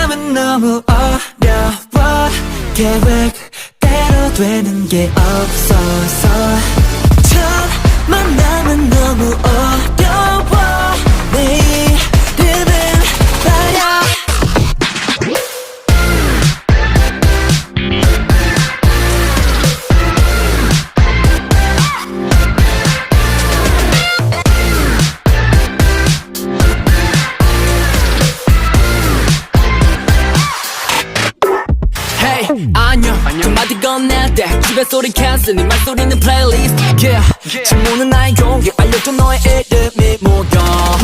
만남은 너무 어려워 계획대로 되는 게 없어서 첫 만남은 너무 어려워 내 이름은 말야 안녕 두 마디 건넬 때 집에 소리 캔슬 네 말소리는 플레이리스트 yeah. 질문은 나의 용기 알려줘 너의 이름이 뭐야